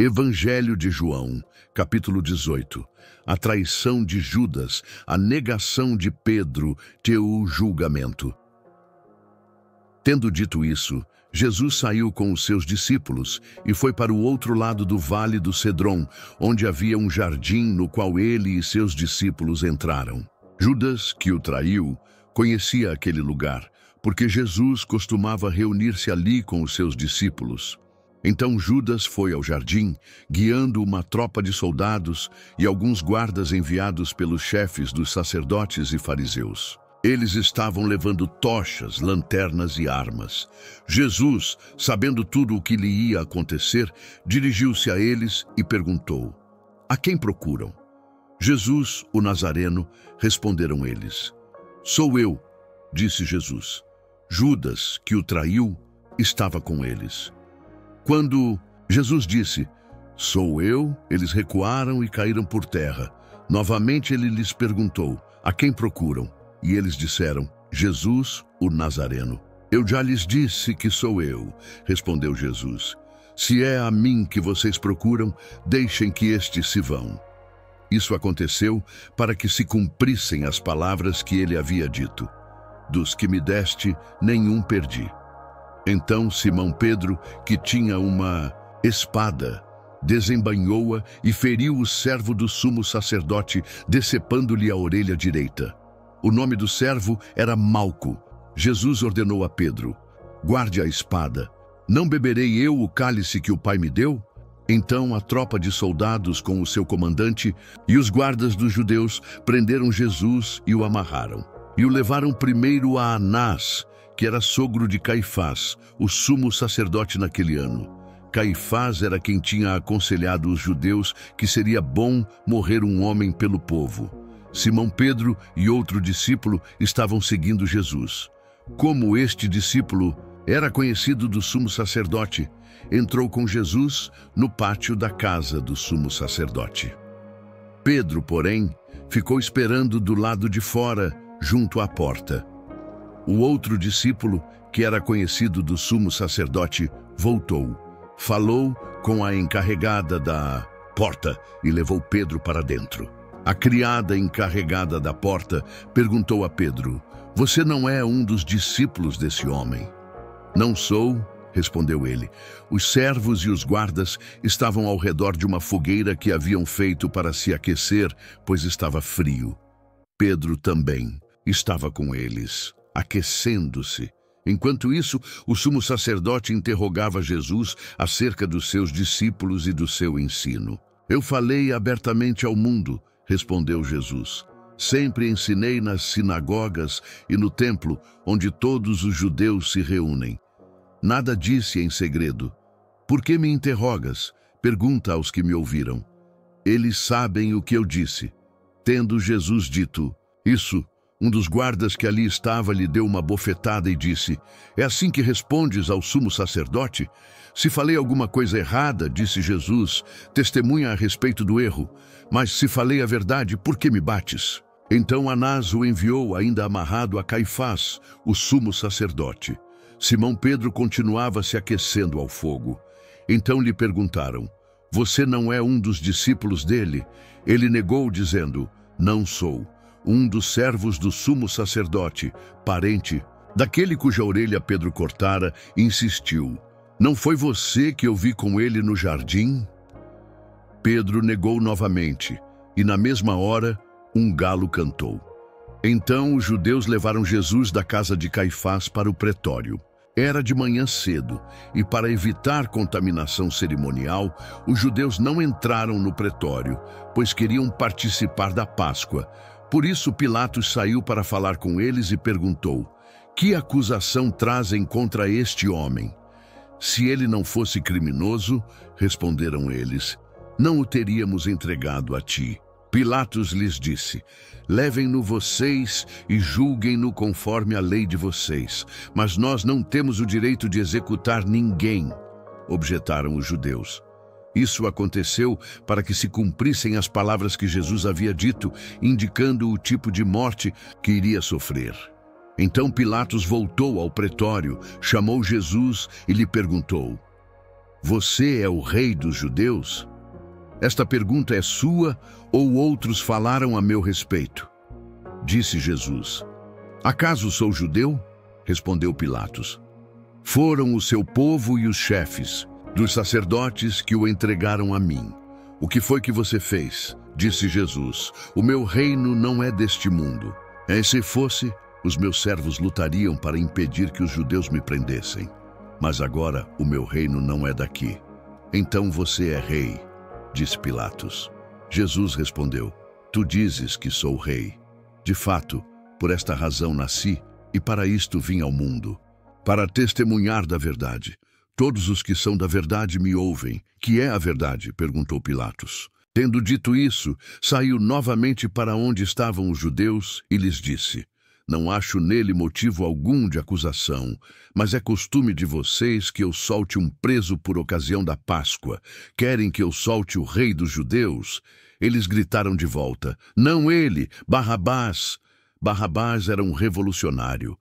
Evangelho de João, capítulo 18. A traição de Judas, a negação de Pedro e o julgamento. Tendo dito isso, Jesus saiu com os seus discípulos e foi para o outro lado do vale do Cedron, onde havia um jardim no qual ele e seus discípulos entraram. Judas, que o traiu, conhecia aquele lugar, porque Jesus costumava reunir-se ali com os seus discípulos. Então Judas foi ao jardim, guiando uma tropa de soldados e alguns guardas enviados pelos chefes dos sacerdotes e fariseus. Eles estavam levando tochas, lanternas e armas. Jesus, sabendo tudo o que lhe ia acontecer, dirigiu-se a eles e perguntou: "A quem procuram?" "Jesus, o Nazareno", responderam eles. "Sou eu", disse Jesus. Judas, que o traiu, estava com eles. Quando Jesus disse, "Sou eu", eles recuaram e caíram por terra. Novamente ele lhes perguntou, "A quem procuram?" E eles disseram, "Jesus, o Nazareno." "Eu já lhes disse que sou eu", respondeu Jesus. "Se é a mim que vocês procuram, deixem que estes se vão." Isso aconteceu para que se cumprissem as palavras que ele havia dito: "Dos que me deste, nenhum perdi." Então Simão Pedro, que tinha uma espada, desembainhou-a e feriu o servo do sumo sacerdote, decepando-lhe a orelha direita. O nome do servo era Malco. Jesus ordenou a Pedro: "Guarde a espada. Não beberei eu o cálice que o Pai me deu?" Então a tropa de soldados com o seu comandante e os guardas dos judeus prenderam Jesus e o amarraram. E o levaram primeiro a Anás, que era sogro de Caifás, o sumo sacerdote naquele ano. Caifás era quem tinha aconselhado os judeus que seria bom morrer um homem pelo povo. Simão Pedro e outro discípulo estavam seguindo Jesus. Como este discípulo era conhecido do sumo sacerdote, entrou com Jesus no pátio da casa do sumo sacerdote. Pedro, porém, ficou esperando do lado de fora, junto à porta. O outro discípulo, que era conhecido do sumo sacerdote, voltou, falou com a encarregada da porta e levou Pedro para dentro. A criada encarregada da porta perguntou a Pedro: "Você não é um dos discípulos desse homem?" "Não sou", respondeu ele. Os servos e os guardas estavam ao redor de uma fogueira que haviam feito para se aquecer, pois estava frio. Pedro também estava com eles, aquecendo-se. Enquanto isso, o sumo sacerdote interrogava Jesus acerca dos seus discípulos e do seu ensino. "Eu falei abertamente ao mundo", respondeu Jesus. "Sempre ensinei nas sinagogas e no templo, onde todos os judeus se reúnem. Nada disse em segredo. Por que me interrogas? Pergunta aos que me ouviram. Eles sabem o que eu disse." Tendo Jesus dito isso, um dos guardas que ali estava lhe deu uma bofetada e disse: "É assim que respondes ao sumo sacerdote?" "Se falei alguma coisa errada", disse Jesus, "testemunha a respeito do erro. Mas se falei a verdade, por que me bates?" Então Anás o enviou ainda amarrado a Caifás, o sumo sacerdote. Simão Pedro continuava se aquecendo ao fogo. Então lhe perguntaram: "Você não é um dos discípulos dele?" Ele negou, dizendo: "Não sou." Um dos servos do sumo sacerdote, parente daquele cuja orelha Pedro cortara, insistiu: "Não foi você que eu vi com ele no jardim?" Pedro negou novamente, e na mesma hora um galo cantou. Então os judeus levaram Jesus da casa de Caifás para o pretório. Era de manhã cedo, e para evitar contaminação cerimonial, os judeus não entraram no pretório, pois queriam participar da Páscoa. Por isso Pilatos saiu para falar com eles e perguntou: "Que acusação trazem contra este homem?" "Se ele não fosse criminoso", responderam eles, "não o teríamos entregado a ti." Pilatos lhes disse: "Levem-no vocês e julguem-no conforme a lei de vocês. Mas nós não temos o direito de executar ninguém", objetaram os judeus. Isso aconteceu para que se cumprissem as palavras que Jesus havia dito, indicando o tipo de morte que iria sofrer. Então Pilatos voltou ao pretório, chamou Jesus e lhe perguntou: Você é o rei dos judeus? Esta pergunta é sua ou outros falaram a meu respeito? Disse Jesus. Acaso sou judeu? Respondeu Pilatos. Foram o seu povo e os chefes dos sacerdotes que o entregaram a mim. O que foi que você fez? Disse Jesus. O meu reino não é deste mundo. Se fosse, os meus servos lutariam para impedir que os judeus me prendessem. Mas agora o meu reino não é daqui. Então você é rei, disse Pilatos. Jesus respondeu, tu dizes que sou rei. De fato, por esta razão nasci e para isto vim ao mundo, para testemunhar da verdade. Todos os que são da verdade me ouvem. Que é a verdade? Perguntou Pilatos. Tendo dito isso, saiu novamente para onde estavam os judeus e lhes disse, não acho nele motivo algum de acusação, mas é costume de vocês que eu solte um preso por ocasião da Páscoa. Querem que eu solte o rei dos judeus? Eles gritaram de volta, não ele, Barrabás. Barrabás era um revolucionário.